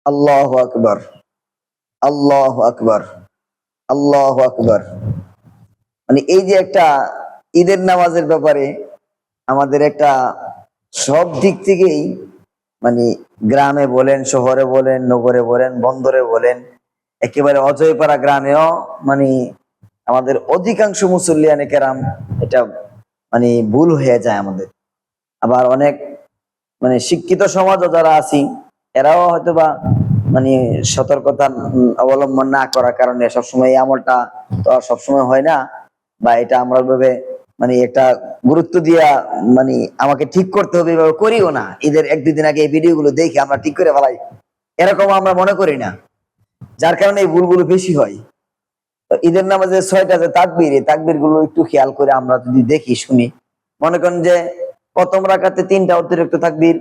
আল্লাহু আকবার, আল্লাহু আকবার, আল্লাহু আকবার। মানে এই যে একটা ঈদের নামাজের ব্যাপারে আমাদের একটা সব দিক থেকেই, মানে গ্রামে বলেন, শহরে বলেন, নগরে বলেন, বন্দরে বলেন, একেবারে অজয়পাড়া গ্রামেও, মানে আমাদের অধিকাংশ মুসল্লিয়ানে কেরাম এটা মানে ভুল হয়ে যায় আমাদের। আবার অনেক মানে শিক্ষিত সমাজও যারা আছি, এরাও হয়তোবা মানে সতর্কতা অবলম্বন না করার কারণে সবসময় এই আমলটা তো আর সবসময় হয় না, বা এটা আমরা ভাবে মানে একটা গুরুত্ব দিয়া, মানে আমাকে ঠিক করতে হবে এভাবে করিও না। ঈদের এক দুই দিন আগে এই ভিডিওগুলো দেখে আমরা ঠিক করে ফেলাই, এরকম আমরা মনে করি না, যার কারণে এই ভুলগুলো বেশি হয়। তো ঈদের নামাজে 6টা যে তাকবীর, এই তাকবীর গুলো একটু খেয়াল করে আমরা যদি দেখি শুনি, মনে করেন যে প্রথম রাকাতে 3টা অতিরিক্ত তাকবীর,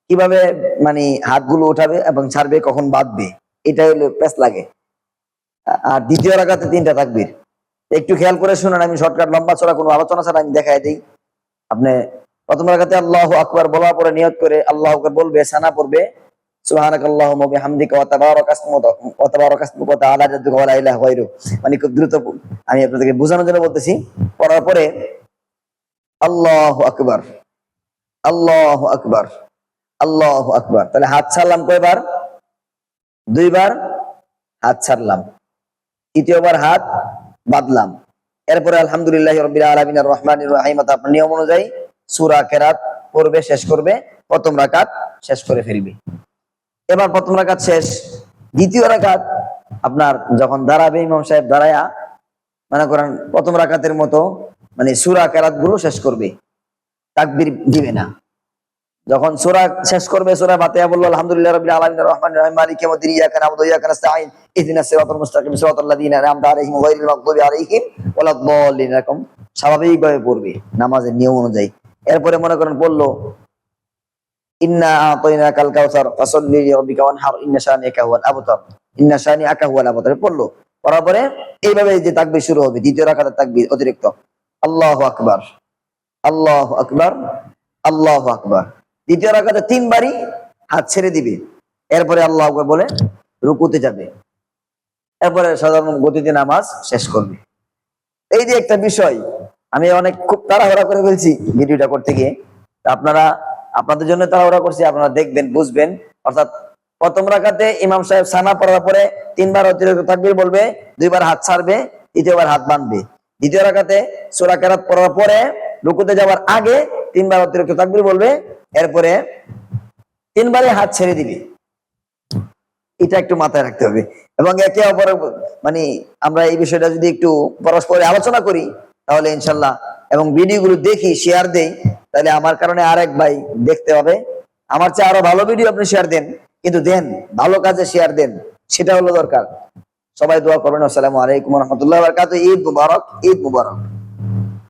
কিভাবে মানে হাতগুলো উঠাবে এবং ছাড়বে, কখন বাঁধবে, এটা হলো পেস লাগে। আর দ্বিতীয় রাকাতে 3টা তাকবীর, একটু খেয়াল করে শুনুন, আমি শর্টকাট লম্বা চড়া কোনো আলোচনা ছাড়া আমি দেখাই দিই। আপনি প্রথম রাকাতে আল্লাহু আকবার বলার পরে নিয়ত করে আল্লাহু আকবার বলবে, সানা পড়বে সুবহানাকাল্লাহুম্মা বিহামদিকা ওয়া তাবারাকা ইসমুকা ওয়া তাবারাকা ইসমুকা ওয়া তাআলা জাদ্দুকা ওয়া লা ইলাহা গায়রুক। মানে খুব দ্রুত আমি আপনাদেরকে বোঝানোর জন্য বলতেছি। পড়ার পরে আল্লাহু আকবার, আল্লাহু আকবার, আল্লাহু আকবার। তাহলে হাত ছাড়লাম কয়বার? 2বার হাত ছাড়লাম, তৃতীয়বার হাত বাঁধলাম। এরপরে আলহামদুলিল্লাহি রাব্বিল আলামিন আর রহমানির রহিম, আপনার নিয়ম অনুযায়ী সূরা কেরাত পড়বে, শেষ করবে, প্রথম রাকাত শেষ করে ফেলবে। এবার প্রথম রাকাত শেষ, দ্বিতীয় রাকাত আপনার যখন দাঁড়াবে, ইমাম সাহেব দাঁড়ায়া মনে করেন প্রথম রাকাতের মতো মানে সূরা কেরাত গুলো শেষ করবে, তাকবীর দিবে না। যখন সূরা শেষ করবে, সূরা ফাতিহা বলল আলহামদুলিল্লাহি রাব্বিল আলামিন আর রহমানির রহিম মালিকি ইয়াউমিদ্দিন ইয়াকা না'বুদু ওয়া ইয়াকা নাস্তাঈন ইহদিনাস সিরাতাল মুস্তাকিম সিরাতাল লাযীনা আন'আমতা আলাইহিম গায়রিল মাগদুবি আলাইহিম ওয়ালাদ দাল্লিন, এরকম স্বাভাবিকভাবে পড়বে নামাজের নিয়ম অনুযায়ী। এরপরে মনে করেন বললো ইন্না আতাইনাকাল কাউসার ফাসাল্লি লিরাব্বিকা ওয়ানহার ইন্না শানিআকা হুয়াল আবতার, ইন্না শানিআকা হুয়াল আবতার পড়লো। পড়ার পরে এইভাবে যে তাকবীর শুরু হবে, দ্বিতীয় রাকাতের তাকবীর অতিরিক্ত আল্লাহু আকবার, আল্লাহু আকবার, আল্লাহু আকবার। দ্বিতীয় রাকাতে 3বারই হাত ছেড়ে দিবে, এরপরে আল্লাহু আকবার বলে রুকুতে যাবে, এরপরে সাধারণ গতিতে নামাজ শেষ করবে। এই যে একটা বিষয়, আমি অনেক খুব তাড়াহুড়া করে ফেলছি ভিডিওটা করতে গিয়ে, আপনারা আপনাদের জন্য তাড়াহুড়া করছি, আপনারা দেখবেন বুঝবেন। অর্থাৎ প্রথম রাকাতে ইমাম সাহেব সানা পড়ার পরে 3বার অতিরিক্ত তাকবীর বলবে, 2বার হাত ছাড়বে, তৃতীয়বার হাত বাঁধবে। দ্বিতীয় রাকাতে সূরা কেরাত পড়ার পরে রুকুতে যাওয়ার আগে 3বার অতিরিক্ত তাকবীর বলবে, এরপরে 3বারই হাত ছেড়ে দিবে। এটা একটু মাথায় রাখতে হবে। এবং একে অপরের মানে আমরা এই বিষয়টা যদি একটু পরস্পরে আলোচনা করি তাহলে ইনশাল্লাহ, এবং ভিডিওগুলো দেখি, শেয়ার দেই, তাহলে আমার কারণে আরেক ভাই দেখতে হবে। আমার চেয়ে আরো ভালো ভিডিও আপনি শেয়ার দেন, কিন্তু দেন ভালো কাজে শেয়ার দেন, সেটা হলো দরকার। সবাই দোয়া করবেন। আসসালামু আলাইকুম ওয়া রাহমাতুল্লাহি ওয়া বারাকাতুহু। ঈদ মুবারক, ঈদ মুবারক।